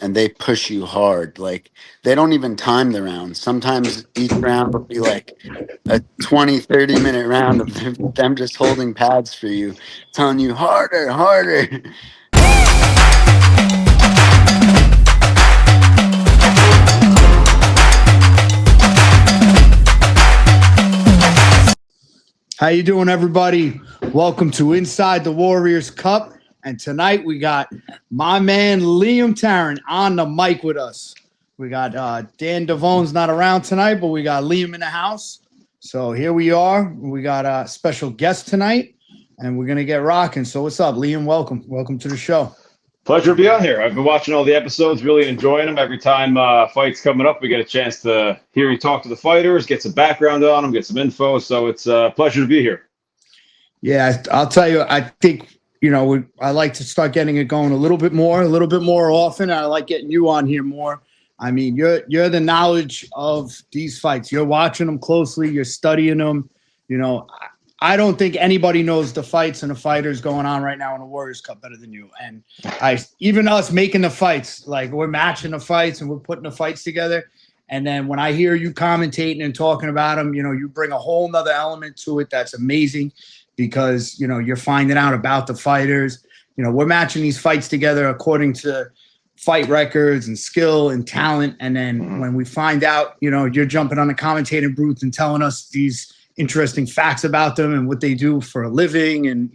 and they push you hard. Like, they don't even time the rounds. Sometimes each round will be like a 20-30 minute round of them just holding pads for you, telling you harder, harder. How you doing, everybody? Welcome to Inside the Warriors Cup. And tonight we got my man Liam Tarrant on the mic with us. We got Dan Devone's not around tonight, but we got Liam in the house. So here we are. We got a special guest tonight, and we're going to get rocking. So what's up, Liam? Welcome. Welcome to the show. Pleasure to be on here. I've been watching all the episodes, really enjoying them. Every time fights coming up, we get a chance to hear you talk to the fighters, get some background on them, get some info. So it's a pleasure to be here. Yeah, I'll tell you, I think, I like to start getting it going a little bit more often. I like getting you on here more. I mean, you're the knowledge of these fights. You're watching them closely. You're studying them. I don't think anybody knows the fights and the fighters going on right now in the Warriors Cup better than you. And even us making the fights, like we're matching the fights and we're putting the fights together. And then when I hear you commentating and talking about them, you bring a whole nother element to it. That's amazing because, you're finding out about the fighters. We're matching these fights together according to fight records and skill and talent. And then when we find out, you're jumping on the commentating booth and telling us these interesting facts about them and what they do for a living and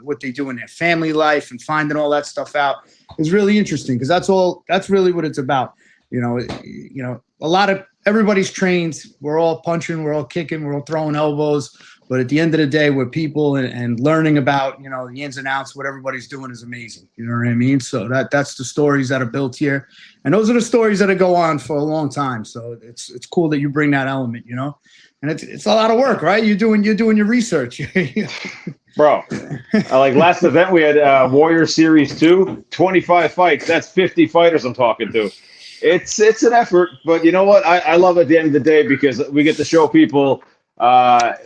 what they do in their family life and finding all that stuff out is really interesting because that's really what it's about. A lot of everybody's trained. We're all punching, we're all kicking, we're all throwing elbows, but at the end of the day, we're people and learning about the ins and outs. What everybody's doing is amazing. You know what I mean? So that's the stories that are built here, and those are the stories that go on for a long time. So it's cool that you bring that element. And it's a lot of work, right? You're doing your research. Bro, like last event, we had Warriors Series 2, 25 fights. That's 50 fighters I'm talking to. It's an effort, but you know what? I love it at the end of the day because we get to show people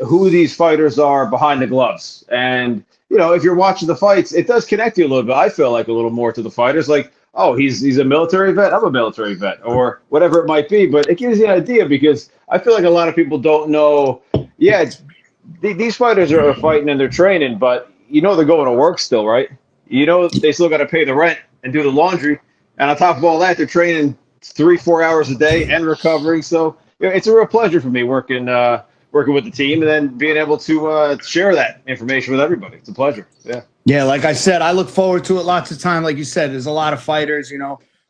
who these fighters are behind the gloves. And, if you're watching the fights, it does connect you a little bit. I feel like a little more to the fighters. Like, oh, he's a military vet, I'm a military vet, or whatever it might be. But it gives you an idea because I feel like a lot of people don't know, these fighters are fighting and they're training, but they're going to work still, right? They still got to pay the rent and do the laundry. And on top of all that, they're training 3-4 hours a day and recovering. So it's a real pleasure for me working with the team and then being able to share that information with everybody. It's a pleasure. Yeah. Yeah, like I said, I look forward to it lots of time. Like you said, there's a lot of fighters,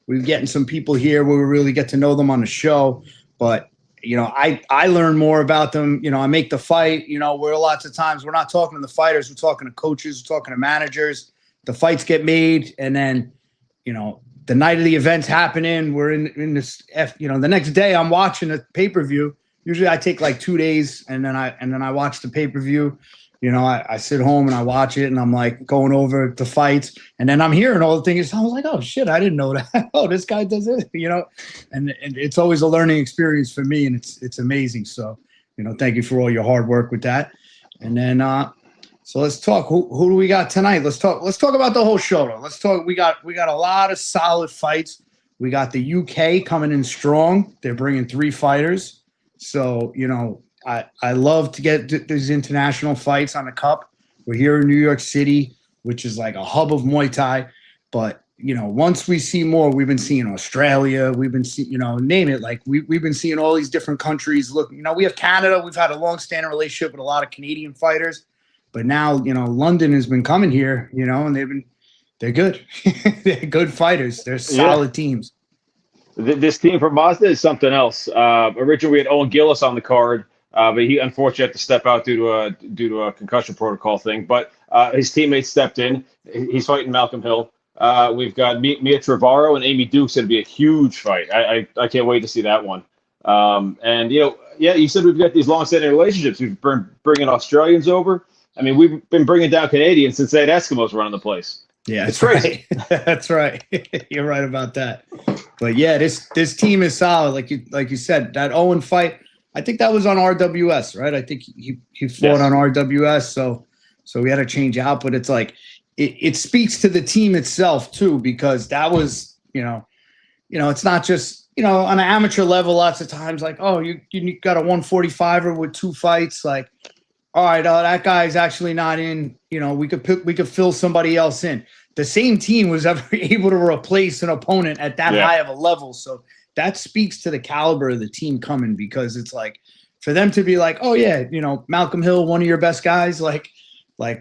we're getting some people here where we really get to know them on the show. But, I learn more about them. I make the fight, where lots of times we're not talking to the fighters. We're talking to coaches, we're talking to managers. The fights get made. And then, the night of the event's happening, we're in this, the next day I'm watching a pay-per-view. Usually I take like 2 days and then I watch the pay-per-view. I sit home and I watch it and I'm like going over the fights and then I'm hearing all the things. I was like, oh shit, I didn't know that. Oh, this guy does it, and it's always a learning experience for me and it's amazing. So, thank you for all your hard work with that. And then, so let's talk. Who do we got tonight? Let's talk about the whole show though. Let's talk. We got a lot of solid fights. We got the UK coming in strong. They're bringing 3 fighters. So, I love to get these international fights on the Cup. We're here in New York City, which is like a hub of Muay Thai. But, once we see more, we've been seeing Australia. We've been seeing, name it. Like we've been seeing all these different countries. Look, we have Canada. We've had a long-standing relationship with a lot of Canadian fighters. But now, London has been coming here, and they're good. They're good fighters. They're solid teams. This team from Mazda is something else. Originally, we had Owen Gillis on the card, but he unfortunately had to step out due to a concussion protocol thing. But his teammates stepped in. He's fighting Malcolm Hill. We've got Mia Trevorrow and Amy Dukes. It'll be a huge fight. I can't wait to see that one. And you said we've got these long-standing relationships. We've been bringing Australians over. I mean, we've been bringing down Canadians since they had Eskimos running the place. Yeah, it's crazy. Right. That's right. You're right about that. But yeah, this team is solid. Like you said, that Owen fight, I think that was on RWS, right? I think he fought on RWS, so we had to change out. But it's like it speaks to the team itself too, because that was it's not just, on an amateur level, lots of times like, oh, you got a 145er with 2 fights. Like, all right, that guy's actually not in, we could fill somebody else in. The same team was ever able to replace an opponent at that high of a level. So that speaks to the caliber of the team coming, because it's like, for them to be like, oh yeah, Malcolm Hill, one of your best guys, like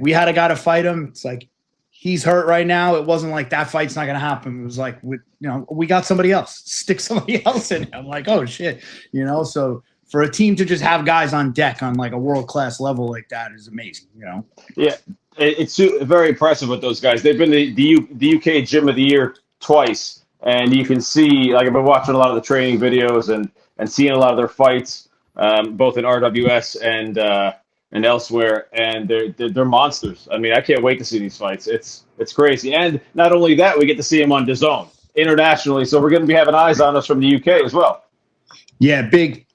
we had a guy to fight him. It's like, he's hurt right now. It wasn't like that fight's not going to happen. It was like, we got somebody else. Stick somebody else in. I'm like, oh shit, So for a team to just have guys on deck on like a world-class level like that is amazing. Yeah, it's very impressive with those guys. They've been the UK Gym of the Year twice, and you can see, like, I've been watching a lot of the training videos and seeing a lot of their fights, both in RWS and elsewhere, and they're monsters. I mean, I can't wait to see these fights. It's crazy. And not only that, we get to see them on DAZN internationally, so we're going to be having eyes on us from the UK as well. Yeah, big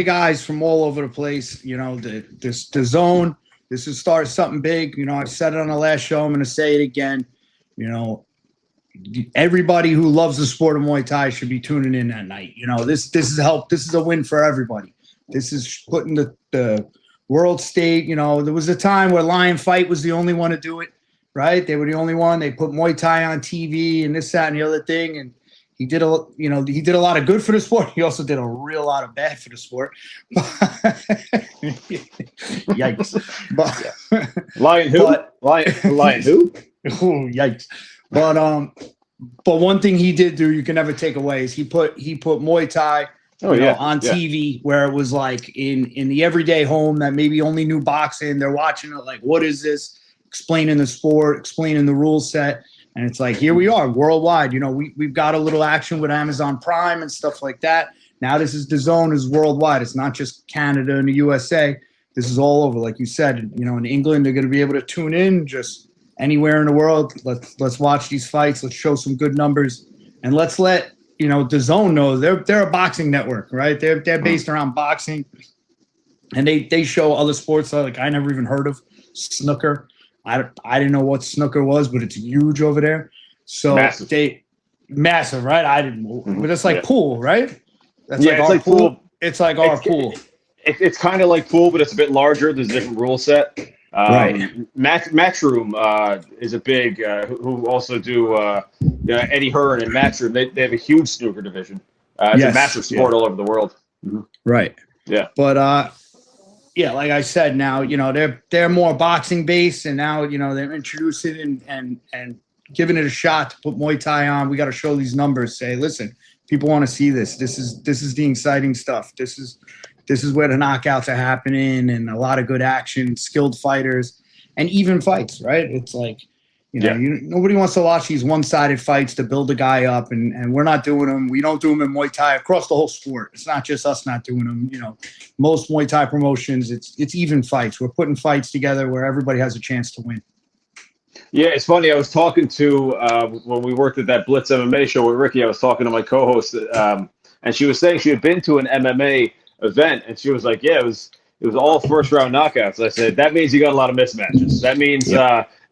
eyes from all over the place. This DAZN, this is starting something big. I've said it on the last show. I'm going to say it again. Everybody who loves the sport of Muay Thai should be tuning in that night. This is help. This is a win for everybody. This is putting the world state. There was a time where Lion Fight was the only one to do it, right? They were the only one. They put Muay Thai on TV and this, that, and the other thing. And he did a lot of good for the sport. He also did a real lot of bad for the sport. Yikes! Lion who? Lion who? Oh, yikes! But one thing he did do, you can never take away, is he put Muay Thai on TV, where it was like in the everyday home that maybe only knew boxing. They're watching it like, what is this? Explaining the sport, explaining the rule set. And it's like, here we are worldwide. We've got a little action with Amazon Prime and stuff like that. Now this is DAZN is worldwide. It's not just Canada and the USA. This is all over. Like you said, in England, they're going to be able to tune in just anywhere in the world. Let's watch these fights. Let's show some good numbers. And let's let, DAZN know they're a boxing network, right? They're based around boxing. And they show other sports like I never even heard of. Snooker. I didn't know what snooker was, but it's huge over there. So massive, right? I didn't, but it's like pool, right? That's it's like pool. It's like our pool. It's kind of like pool, but it's a bit larger. There's a different rule set. Right. Matchroom is a big who also do Eddie Hearn and Matchroom. They have a huge snooker division. It's a massive sport all over the world. Mm-hmm. Right. Yeah. But yeah, like I said, now they're more boxing based, and now they're introducing and giving it a shot to put Muay Thai on. We got to show these numbers. Say, listen, people want to see this. This is the exciting stuff. This is where the knockouts are happening, and a lot of good action, skilled fighters, and even fights. Right? It's like nobody wants to watch these one-sided fights to build a guy up, and we're not doing them. We don't do them in Muay Thai across the whole sport. It's not just us not doing them. Most Muay Thai promotions, it's even fights. We're putting fights together where everybody has a chance to win. Yeah, it's funny. I was talking to when we worked at that Blitz MMA show with Ricky. I was talking to my co-host, and she was saying she had been to an MMA event, and she was like, "Yeah, it was all first-round knockouts." I said, "That means you got a lot of mismatches. That means."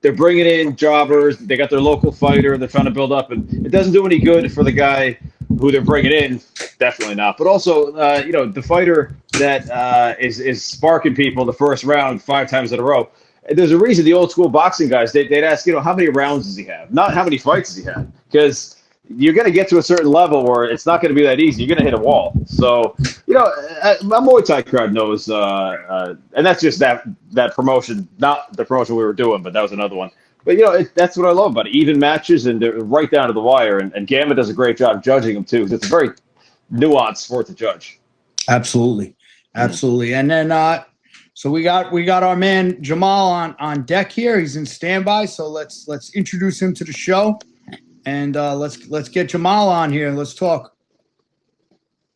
They're bringing in jobbers. They got their local fighter. They're trying to build up, and it doesn't do any good for the guy who they're bringing in. Definitely not. But also, the fighter that is sparking people the first round 5 times in a row. There's a reason the old school boxing guys they'd ask, how many rounds does he have? Not how many fights does he have, because you're going to get to a certain level where it's not going to be that easy. You're going to hit a wall. So, my Muay Thai crowd knows, and that's just that promotion, not the promotion we were doing, but that was another one. But, that's what I love about it. Even matches, and they're right down to the wire. And Gamma does a great job judging them, too, because it's a very nuanced sport to judge. Absolutely. And then, so we got our man Jamal on deck here. He's in standby. So let's introduce him to the show. And let's get Jamal on here and let's talk.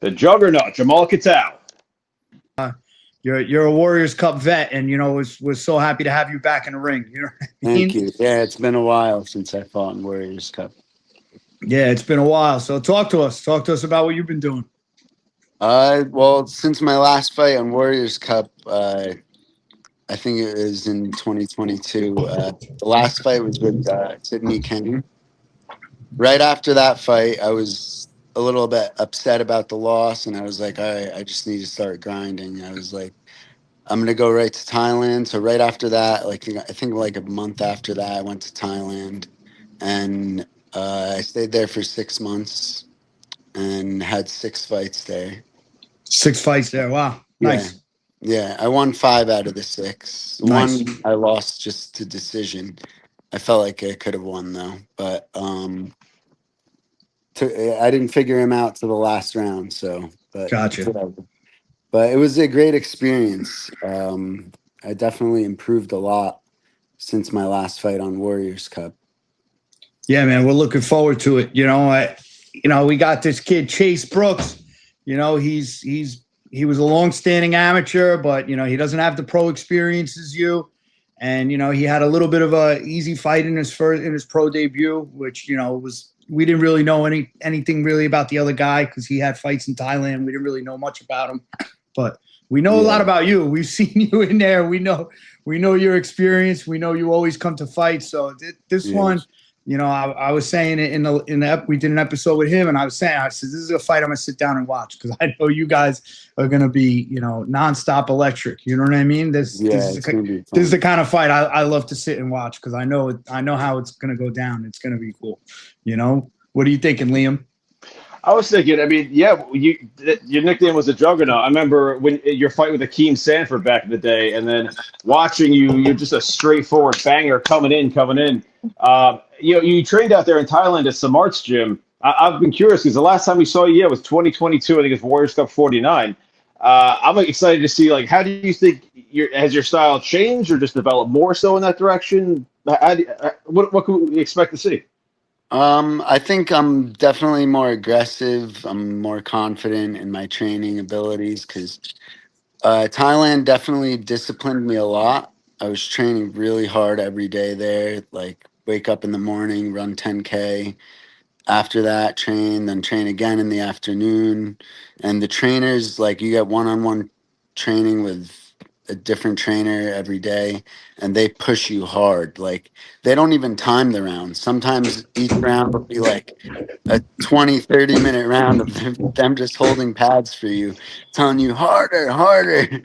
The juggernaut, Jamal Kataw. You're a Warriors Cup vet, and we're so happy to have you back in the ring. You know what I mean? Thank you. Yeah, it's been a while since I fought in Warriors Cup. Yeah, it's been a while. So talk to us about what you've been doing. Well, since my last fight on Warriors Cup, I think it was in 2022. The last fight was with Sydney Kenyon. right after that fight, I was a little bit upset about the loss, and I was like, all right, I just need to start grinding. I was like, I'm gonna go right to Thailand. So right after that, like I think like a month after that, I went to Thailand, and I stayed there for 6 months and had 6 fights there. 6 fights there. Wow, nice. Yeah, I won 5 out of the 6. Nice. One I lost just to decision. I felt like I could have won though, but I didn't figure him out to the last round. So, but Gotcha. whatever. But it was a great experience. I definitely improved a lot since my last fight on Warriors Cup. Yeah, man, we're looking forward to it. We got this kid Chase Brooks. He was a long-standing amateur, but he doesn't have the pro experience as you. And he had a little bit of a easy fight in his pro debut, which we didn't really know anything really about the other guy because he had fights in Thailand. We didn't really know much about him, but we know a lot about you. We've seen you in there. We know your experience. We know you always come to fight. So this one. I was saying it we did an episode with him, and I said, this is a fight I'm gonna sit down and watch because I know you guys are gonna be, nonstop electric. You know what I mean? This is the kind of fight I love to sit and watch because I know how it's gonna go down. It's gonna be cool. What are you thinking, Liam? I was thinking, your nickname was a juggernaut. I remember when your fight with Akeem Sanford back in the day, and then watching you're just a straightforward banger coming in. You trained out there in Thailand at Samart's gym. I've been curious because the last time we saw you, was 2022. I think it's Warriors Cup 49. I'm excited to see, how do you think has your style changed or just developed more so in that direction? What can we expect to see? I think I'm definitely more aggressive. I'm more confident in my training abilities because Thailand definitely disciplined me a lot. I was training really hard every day there, like wake up in the morning, run 10K. After that, then train again in the afternoon. And the trainers, you get one-on-one training with a different trainer every day, and they push you hard. They don't even time the rounds. Sometimes each round will be like a 20-30 minute round of them just holding pads for you, telling you harder.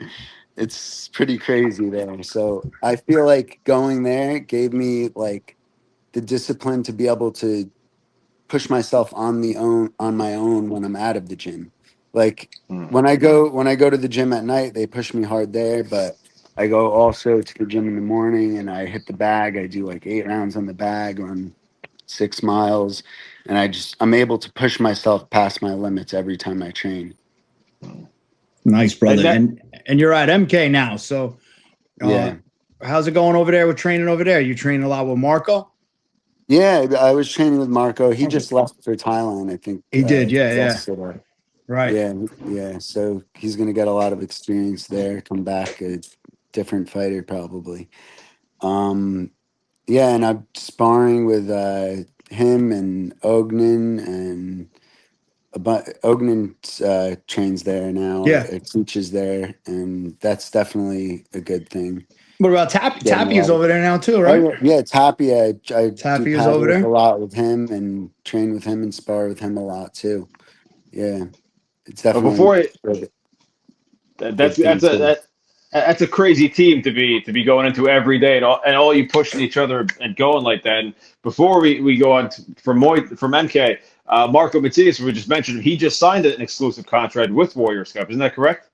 It's pretty crazy there. So I feel like going there gave me the discipline to be able to push myself on my own when I'm out of the gym. When I go to the gym at night, they push me hard there, but I go also to the gym in the morning and I hit the bag. I do 8 rounds on the bag, run 6 miles, and I'm able to push myself past my limits every time I train. Nice, brother. And you're at MK now, so yeah. How's it going over there with training over there? You training a lot with Marco? Yeah, I was training with Marco. He just left for Thailand, I think. He did, yeah. Right. Yeah. So he's going to get a lot of experience there, come back a different fighter probably. And I'm sparring with him and Ognen, and Ognen trains there now. Yeah. Teaches there, and that's definitely a good thing. What about Tappy? Tappy is over there now too, right? Oh, yeah, Tappy. Tappy is over there a lot with him and train with him and spar with him a lot too. Yeah, it's definitely. That's a crazy team to be going into every day and all you pushing each other and going like that. And before we go on from MK, Marco Matias, we just mentioned, he just signed an exclusive contract with Warriors Cup. Isn't that correct?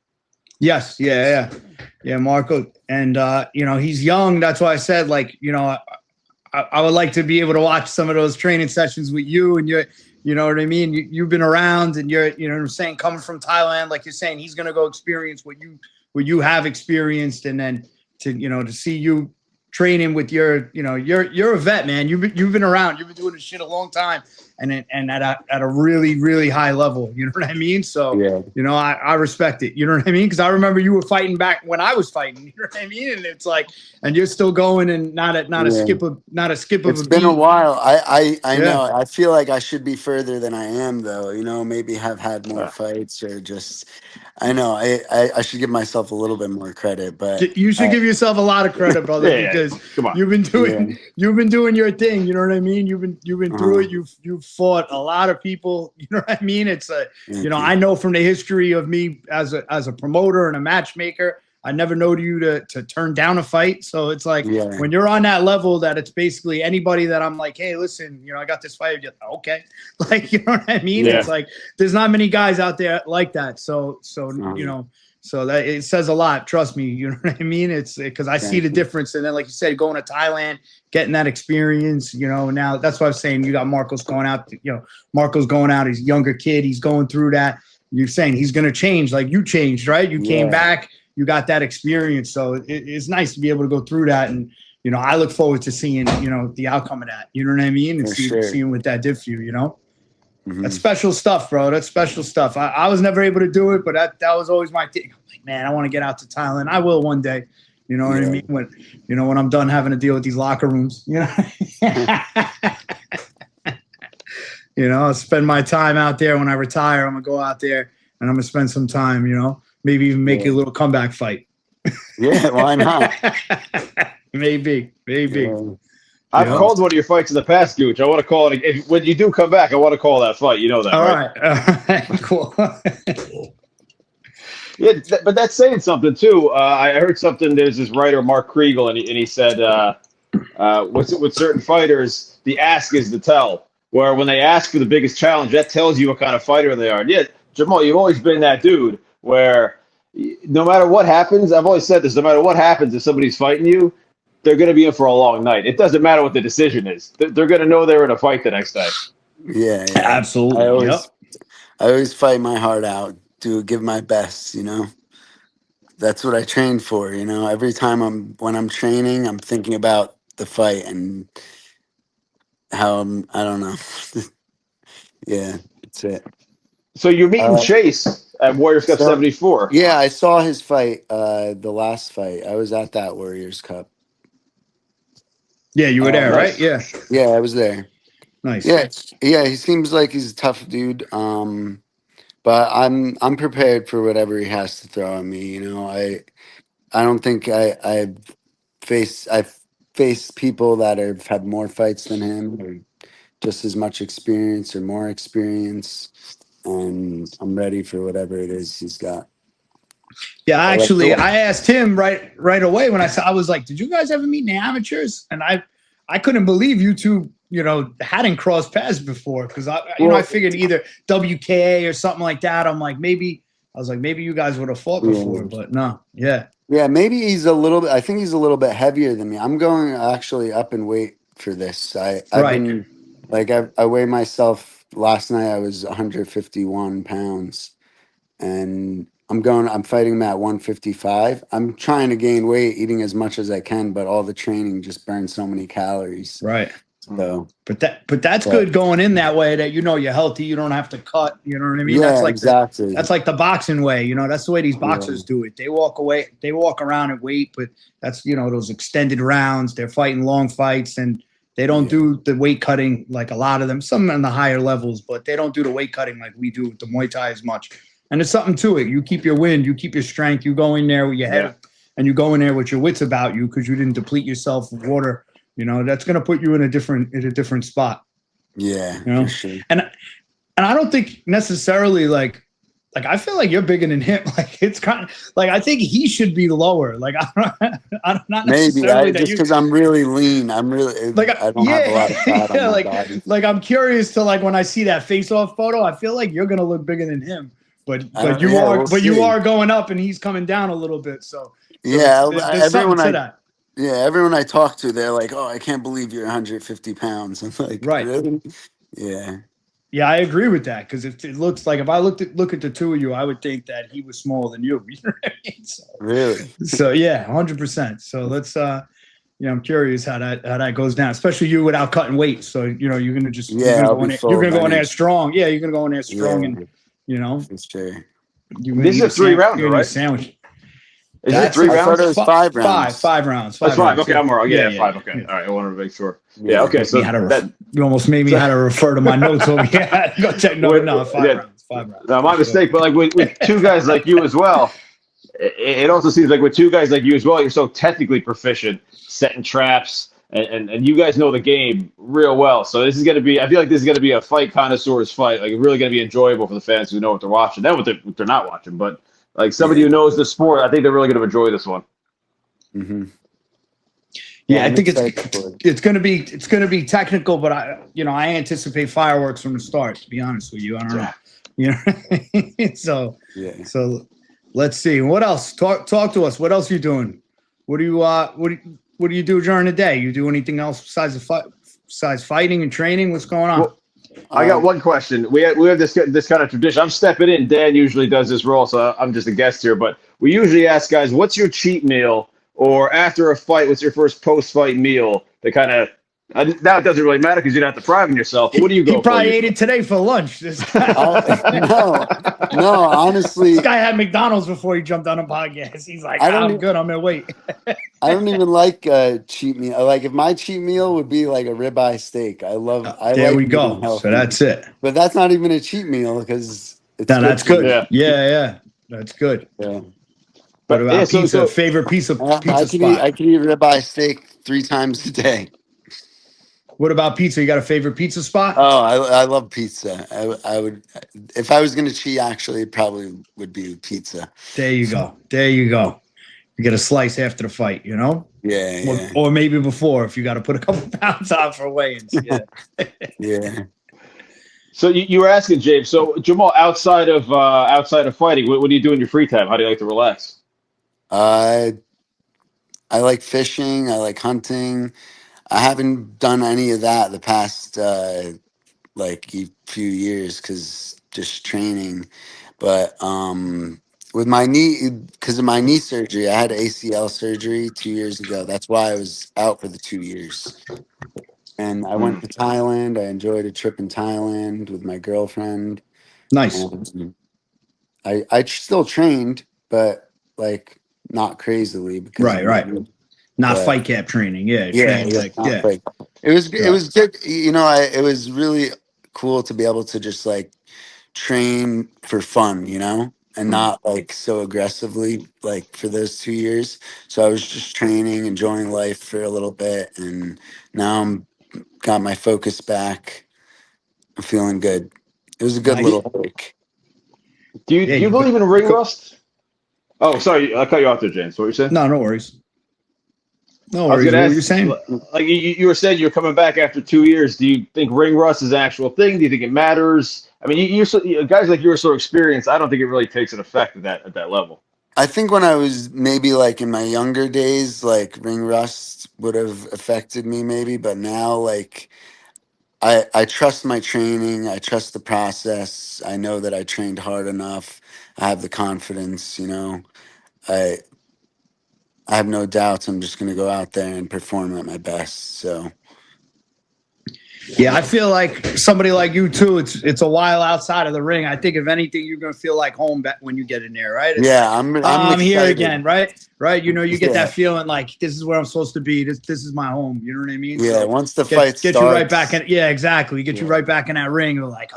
Yes. Yeah, Marco. And, he's young. That's why I said, I would like to be able to watch some of those training sessions with you, and you know what I mean? You've been around, and you're, what I'm saying, coming from Thailand, like you're saying, he's going to go experience what you have experienced. And then to see you training with you're a vet, man. You've been around, you've been doing this shit a long time, and at a really, really high level. You know what I mean? So, yeah. I respect it. You know what I mean? Because I remember you were fighting back when I was fighting. You know what I mean? And it's and you're still going, and not a skip of It's been a while. I know. I feel like I should be further than I am, though. Maybe have had more fights, or just. I know. I should give myself a little bit more credit, but you should give yourself a lot of credit, brother, because come on. you've been doing your thing. You know what I mean? You've been through it. You've fought a lot of people. You know what I mean? It's Thank you know, you. I know from the history of me as a promoter and a matchmaker, I never know you to turn down a fight. So it's like when you're on that level that it's basically anybody that I'm like, hey, listen, you know, I got this fight. Just, okay. Like, you know what I mean? Yeah. It's like there's not many guys out there like that. So you know, so that it says a lot. Trust me. You know what I mean? It's because I see the difference. And then, like you said, going to Thailand, getting that experience, you know, now that's what I was saying. You got Marcos going out, you know, Marcos going out. He's a younger kid. He's going through that. You're saying he's going to change like you changed, right? You came back. You got that experience. So it's nice to be able to go through that. And, you know, I look forward to seeing, you know, the outcome of that. You know what I mean? And seeing what that did for you, you know? That's special stuff, bro. That's special stuff. I was never able to do it, but that was always my thing. I'm like, man, I want to get out to Thailand. I will one day. You know what I mean? When I'm done having to deal with these locker rooms, you know? You know, I'll spend my time out there. When I retire, I'm going to go out there and I'm going to spend some time, you know? Maybe even make a little comeback fight. Yeah, why not? Maybe. I've called one of your fights in the past, Gooch. I want to call it. When you do come back, I want to call that fight. You know that, right? All right. Cool. Yeah, but that's saying something, too. I heard something. There's this writer, Mark Kriegel, and he said with certain fighters, the ask is the tell. Where when they ask for the biggest challenge, that tells you what kind of fighter they are. And yeah, Jamal, you've always been that dude where no matter what happens, I've always said this, no matter what happens, if somebody's fighting you, they're going to be in for a long night. It doesn't matter what the decision is. They're going to know they're in a fight the next day. Yeah. Absolutely. I always fight my heart out, give my best, you know. That's what I train for, you know. Every time when I'm training, I'm thinking about the fight and how I don't know. Yeah, that's it. So you're meeting Chase at Warriors Cup 74. Yeah, I saw his fight, the last fight. I was at that Warriors Cup. Yeah, you were there, nice. Right? Yeah. Yeah, I was there. Nice. Yeah, he seems like he's a tough dude. But I'm prepared for whatever he has to throw at me. You know, I don't think I've faced people that have had more fights than him, or just as much experience or more experience, and I'm ready for whatever it is he's got. Yeah, actually, I asked him right away when I was like, "Did you guys ever meet in the amateurs?" And I couldn't believe you two, you know, hadn't crossed paths before, because I figured either WKA or something like that. Maybe you guys would have fought before, but no, yeah. Maybe he's a little bit. I think he's a little bit heavier than me. I'm going actually up in weight for this. I've been like I weigh myself. Last night I was 151 pounds, and I'm fighting him at 155. I'm trying to gain weight, eating as much as I can, but all the training just burns so many calories. Right. So, but that's good going in that way, that, you know, you're healthy. You don't have to cut. You know what I mean? Yeah, that's like exactly. That's like the boxing way. You know, that's the way these boxers do it. They walk away. They walk around and wait, but that's, you know, those extended rounds. They're fighting long fights, and they don't do the weight cutting like a lot of them. Some on the higher levels, but they don't do the weight cutting like we do with the Muay Thai as much. And there's something to it. You keep your wind. You keep your strength. You go in there with your head, and you go in there with your wits about you, because you didn't deplete yourself with water. You know, that's going to put you in a different spot. Yeah, you know? for sure. And I don't think necessarily like I feel like you're bigger than him. Like, it's kind of like, I think he should be lower. Like, I'm not necessarily just because I'm really lean. I'm really like, I don't have a lot of fat on my body. Like, I'm curious to, like, when I see that face-off photo, I feel like you're gonna look bigger than him. But you are going up and he's coming down a little bit. So yeah, there's something to that. Yeah, everyone I talk to, they're like, "Oh, I can't believe you're 150 pounds." I'm like, right? Really? Yeah. Yeah, I agree with that, because it looks like, if I look at the two of you, I would think that he was smaller than you. You know what I mean? Really? So yeah, 100%. So let's I'm curious how that goes down, especially you without cutting weight. So, you know, you're gonna go in there strong. Yeah, you're gonna go in there strong, and you know, for sure. This is a 3-rounder, right? Sandwich. Is it 3 rounds? I thought it was 5 rounds. Five rounds. That's 5. Okay, I'm wrong. Yeah, 5. Okay. Yeah. All right, I wanted to make sure. Yeah, okay. So you almost made me have to refer to my notes over here. Go check. No, 5 rounds. 5 rounds. No, my mistake. But like with two guys like you as well, it also seems like with two guys like you as well, you're so technically proficient, setting traps, and you guys know the game real well. So this is going to be, I feel like this is going to be a fight connoisseur's fight. Like, really going to be enjoyable for the fans who know what they're watching. Then what they're not watching, but like somebody who knows the sport, I think they're really going to enjoy this one. Mm-hmm. Yeah, I think it's going to be technical, but I anticipate fireworks from the start. To be honest with you, I don't know. You know, so let's see. What else? Talk to us. What else are you doing? What do you do during the day? You do anything else besides fighting and training? What's going on? Well, I got one question. We have this kind of tradition. I'm stepping in. Dan usually does this role, so I'm just a guest here. But we usually ask guys, "What's your cheat meal?" Or after a fight, what's your first post-fight meal? To kind of now it doesn't really matter because you're not depriving yourself. What do you go for? He probably ate it today for lunch. No, honestly, this guy had McDonald's before he jumped on a podcast. He's like, I'm good. I'm gonna wait. I don't even like cheat meal. Like if my cheat meal would be like a ribeye steak. There we go. So that's it. But that's not even a cheat meal because that's good. Yeah. That's good. Yeah. What about pizza? Favorite piece of pizza spot? I can eat ribeye steak 3 times a day. What about pizza? You got a favorite pizza spot? Oh, I love pizza. I would, if I was going to cheat, actually, it probably would be pizza. There you go. You get a slice after the fight, you know? Yeah. Or maybe before if you got to put a couple pounds on for weigh-ins. Yeah. Yeah. So you were asking, James. So Jamal, outside of fighting, what do you do in your free time? How do you like to relax? I like fishing. I like hunting. I haven't done any of that the past few years because just training. But with my knee, because of my knee surgery, I had ACL surgery 2 years ago. That's why I was out for the 2 years. And I went to Thailand. I enjoyed a trip in Thailand with my girlfriend. Nice. I still trained, but like not crazily because right. Not fight cap training. Yeah. It was good. You know, it was really cool to be able to just like train for fun, you know, and not like so aggressively like for those 2 years. So I was just training, enjoying life for a little bit, and now I'm got my focus back. I'm feeling good. It was a good little break. Do you believe in ring rust? Oh, sorry, I cut you off there, James. What were you saying? No worries. No worries. What were you saying? Like you were saying, you're coming back after 2 years. Do you think ring rust is an actual thing? Do you think it matters? I mean, you guys like you are so experienced. I don't think it really takes an effect at that level. I think when I was maybe like in my younger days, like ring rust would have affected me maybe, but now like I trust my training. I trust the process. I know that I trained hard enough. I have the confidence, you know. I have no doubts. I'm just going to go out there and perform at my best. So, yeah, I feel like somebody like you too. It's a while outside of the ring. I think if anything, you're going to feel like home when you get in there, right? I'm here again, right? Right. You know, you get that feeling like this is where I'm supposed to be. This is my home. You know what I mean? Yeah. So once the fight starts, you right back in. Yeah, exactly. Get you right back in that ring. You're like,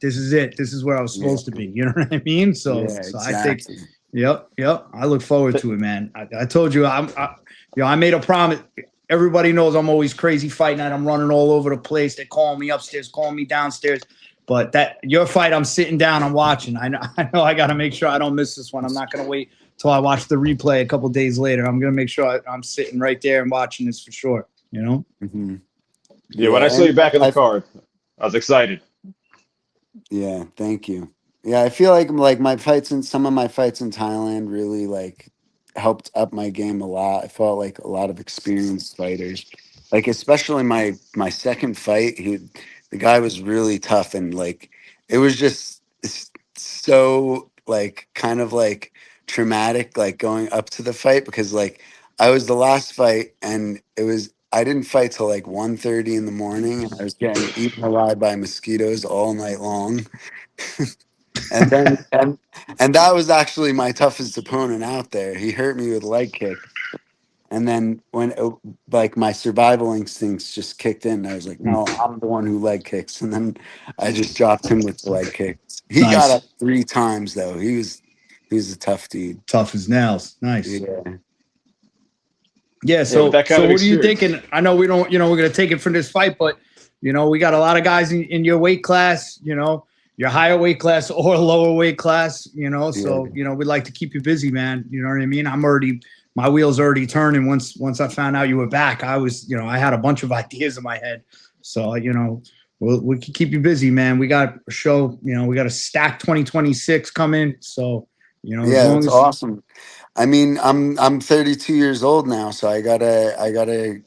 this is it. This is where I was supposed to be. You know what I mean? So, exactly. I think. Yep. I look forward to it, man. I told you, I made a promise. Everybody knows I'm always crazy fight night. I'm running all over the place. They call me upstairs, call me downstairs. But your fight, I'm sitting down, I'm watching. I know I got to make sure I don't miss this one. I'm not going to wait till I watch the replay a couple days later. I'm going to make sure I'm sitting right there and watching this for sure. You know? Mm-hmm. Yeah, when I saw you back in the card, I was excited. Yeah, thank you. Yeah, I feel like some of my fights in Thailand really like helped up my game a lot. I felt like a lot of experienced fighters, like especially my second fight. The guy was really tough, and like it was just so like kind of like traumatic, like going up to the fight because like I was the last fight, and I didn't fight till like 1:30 in the morning, and I was getting eaten alive by mosquitoes all night long. And then and that was actually my toughest opponent out there. He hurt me with leg kick. And then when like my survival instincts just kicked in, I was like, no, I'm the one who leg kicks. And then I just dropped him with the leg kicks. He got up 3 times though. He was a tough dude. Tough as nails. Nice. Yeah. Yeah. So, that kind so of what are you experience. thinking? I know we don't, we're going to take it from this fight, but, we got a lot of guys in your weight class, your higher weight class or lower weight class, so, we'd like to keep you busy, man. You know what I mean? My wheels already turning. Once I found out you were back, I was, I had a bunch of ideas in my head. So, we can keep you busy, man. We got a show, we got a stack 2026 coming. So, Yeah, it's awesome. I mean, I'm 32 years old now, so I gotta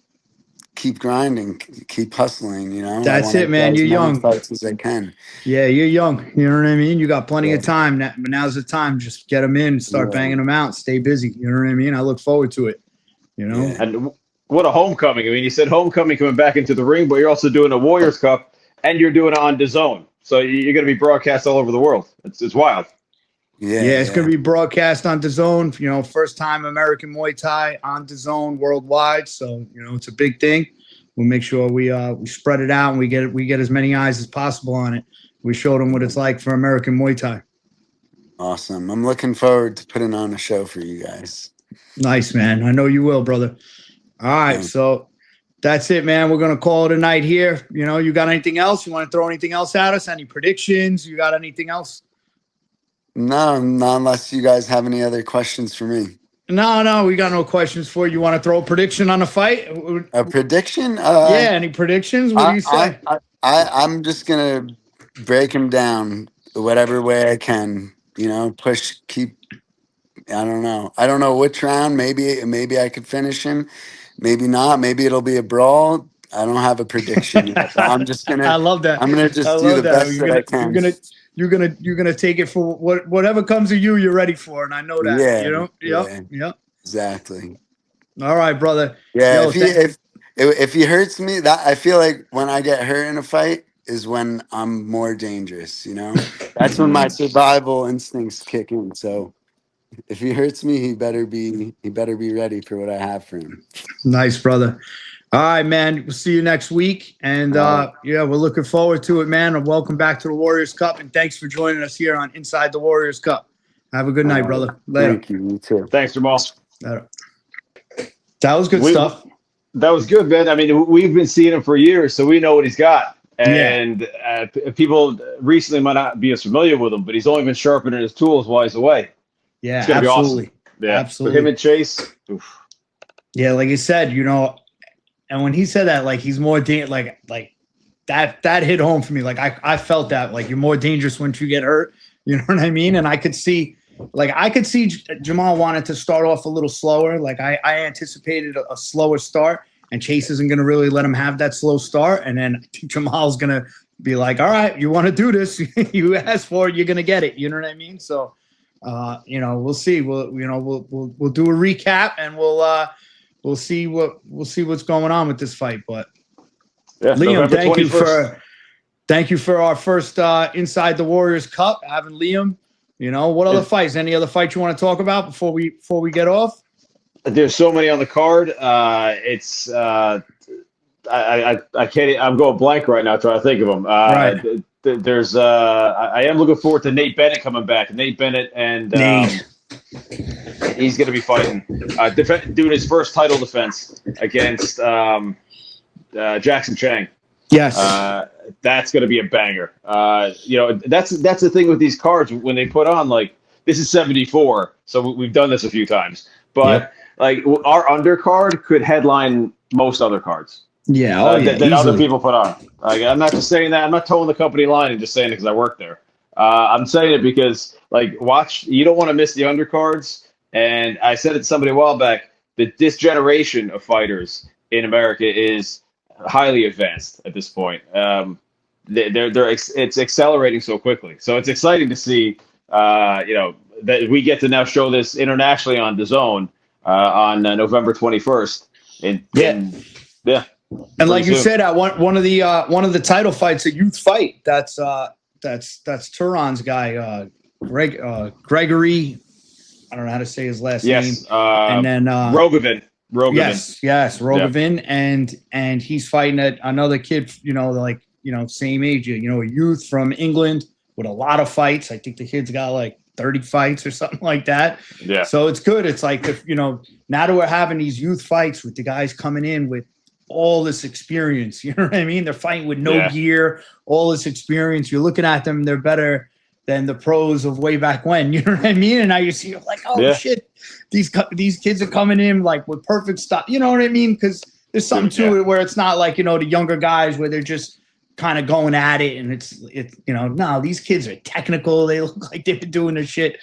keep grinding, keep hustling. That's I it, want to man. get as You're many young. fights as I can. Yeah, you're young. You know what I mean? You got plenty of time. Now's the time. Just get them in, start banging them out, stay busy. You know what I mean? I look forward to it. Yeah. And what a homecoming. I mean, you said homecoming coming back into the ring, but you're also doing a Warriors Cup and you're doing it on DAZN. So you're going to be broadcast all over the world. It's wild. Yeah, it's going to be broadcast on DAZN. First time American Muay Thai on DAZN worldwide. So, it's a big thing. We'll make sure we spread it out and we get as many eyes as possible on it. We showed them what it's like for American Muay Thai. Awesome. I'm looking forward to putting on a show for you guys. Nice, man. I know you will, brother. All right, so that's it, man. We're going to call it a night here. You got anything else? You want to throw anything else at us? Any predictions? You got anything else? No, not unless you guys have any other questions for me. No, we got no questions for you. You want to throw a prediction on the fight? A prediction? Yeah, any predictions? What do you say? I'm just going to break him down whatever way I can, push, keep. I don't know. I don't know which round. Maybe I could finish him. Maybe not. Maybe it'll be a brawl. I don't have a prediction yet. I'm just gonna. I love that. I'm gonna just do the best that I can. You're gonna take it for whatever comes to you. You're ready for, and I know that. Yeah. Yep. Exactly. All right, brother. Yeah. If he hurts me, that I feel like when I get hurt in a fight is when I'm more dangerous. That's when my survival instincts kick in. So. If he hurts me, he better be ready for what I have for him. Nice, brother. All right, man. We'll see you next week. And we're looking forward to it, man. And welcome back to the Warriors Cup. And thanks for joining us here on Inside the Warriors Cup. Have a good night, brother. Later. Thank you. You too. Thanks, Jamal. Later. That was good stuff. That was good, man. I mean, we've been seeing him for years, so we know what he's got. And people recently might not be as familiar with him, but he's only been sharpening his tools while he's away. Yeah, absolutely. Awesome. Yeah, absolutely. Him and Chase. Oof. Yeah, like you said, and when he said that, like he's more like that hit home for me. Like I felt that, like you're more dangerous once you get hurt. You know what I mean? And I could see Jamal wanted to start off a little slower. Like I anticipated a slower start, and Chase isn't going to really let him have that slow start. And then I think Jamal's going to be like, all right, you want to do this? You asked for it, you're going to get it. You know what I mean? So. We'll see. We'll do a recap and we'll see what's going on with this fight. But Liam, thank you for our first Inside the Warriors Cup. Having Liam, what other fights? Any other fights you want to talk about before we get off? There's so many on the card. I can't. I'm going blank right now trying to think of them. Right. There's I am looking forward to Nate Bennett coming back. Nate Bennett and he's going to be fighting, doing his first title defense against Jackson Chang. Yes, that's going to be a banger. That's the thing with these cards when they put on, like, this is 74, so we've done this a few times, but like our undercard could headline most other cards. Yeah, that other people put on. Like, I'm not just saying that. I'm not towing the company line and just saying it because I work there. I'm saying it because, like, you don't want to miss the undercards. And I said it to somebody a while back that this generation of fighters in America is highly advanced at this point. It's accelerating so quickly. So it's exciting to see, that we get to now show this internationally on DAZN on November 21st. And like you said, one of the title fights, a youth fight. That's Turan's guy, Gregory. I don't know how to say his last name. And then Rogovin. Yes, Rogovin, and he's fighting another kid. Same age. A youth from England with a lot of fights. I think the kid's got like 30 fights or something like that. Yeah. So it's good. It's like, if, you know, now that we're having these youth fights with the guys coming in with all this experience, you know what I mean? They're fighting with no gear, all this experience. You're looking at them, they're better than the pros of way back when, you know what I mean? And now you see, like, oh shit, these kids are coming in like with perfect stuff, you know what I mean? Because there's something to it where it's not like, you know, the younger guys where they're just kind of going at it, and it's you know, no, these kids are technical. They look like they've been doing this shit.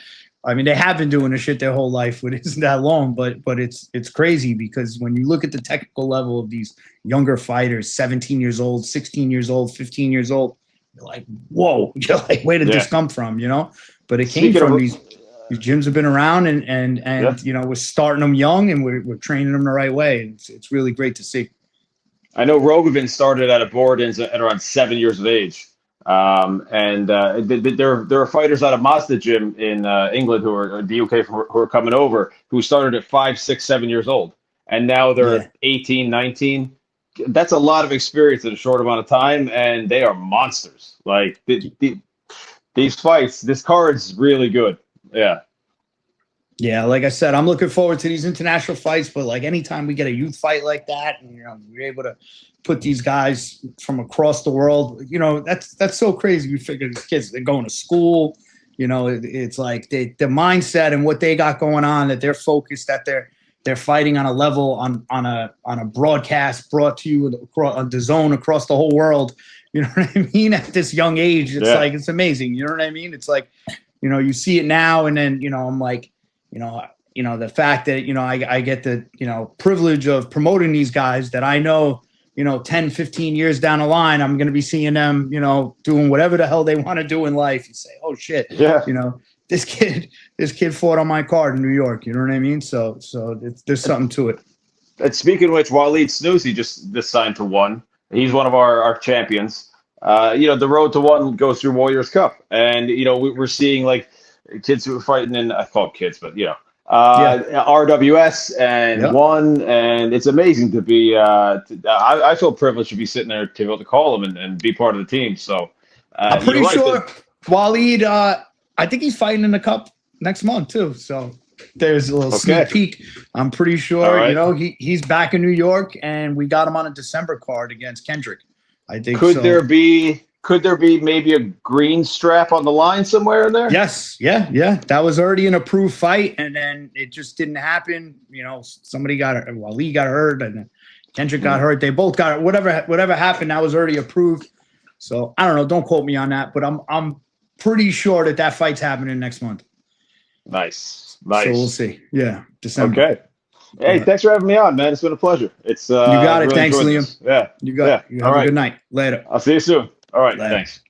I mean, they have been doing this shit their whole life, but it isn't that long. But it's crazy, because when you look at the technical level of these younger fighters, 17 years old, 16 years old, 15 years old, you're like, whoa, you're like, where did this come from? You know, but it came from these gyms have been around, and you know, we're starting them young, and we're training them the right way. It's really great to see. I know Rogovin started at Aberdeen's at around 7 years of age. There are fighters out of Mazda Gym in England who are the UK who are coming over, who started at 5, 6, 7 years old, and now they're 18, 19. That's a lot of experience in a short amount of time, and they are monsters. Like these fights, this card's really good. Yeah, like I said, I'm looking forward to these international fights, but like anytime we get a youth fight like that, and you know, we're able to put these guys from across the world, you know, that's so crazy. You figure these kids, they're going to school, you know, it's like the mindset and what they got going on, that they're focused, that they're fighting on a level on a broadcast brought to you on the zone across the whole world. You know what I mean? At this young age, it's like, it's amazing. You know what I mean? It's like, you know, you see it now, and then, you know, I'm like, you know, the fact that, you know, I get the, you know, privilege of promoting these guys that I know, you know, 10, 15 years down the line, I'm going to be seeing them, you know, doing whatever the hell they want to do in life. You say, oh shit, you know, this kid fought on my card in New York. You know what I mean? So there's something to it. And speaking of which, Waleed Snoozy just signed to ONE. He's one of our champions. You know, the road to ONE goes through Warriors Cup, and you know, we're seeing like kids who are fighting in, I call them kids, but you know, RWS and ONE, and it's amazing to be. I feel privileged to be sitting there to be able to call them and be part of the team. So I'm pretty sure Waleed. I think he's fighting in the cup next month too. So there's a little sneak peek. I'm pretty sure. You know, he's back in New York, and we got him on a December card against Kendrick. I think. Could there be maybe a green strap on the line somewhere in there? Yes. Yeah. That was already an approved fight, and then it just didn't happen. You know, somebody Waleed got hurt, and Kendrick got hurt. They both got whatever happened. That was already approved. So I don't know. Don't quote me on that, but I'm pretty sure that fight's happening next month. Nice. So we'll see. Yeah, December. Okay. Hey, thanks for having me on, man. It's been a pleasure. It's you got it. Really thanks, Liam. Yeah. You got it. You have a good night. Later. I'll see you soon. All right. Later. Thanks.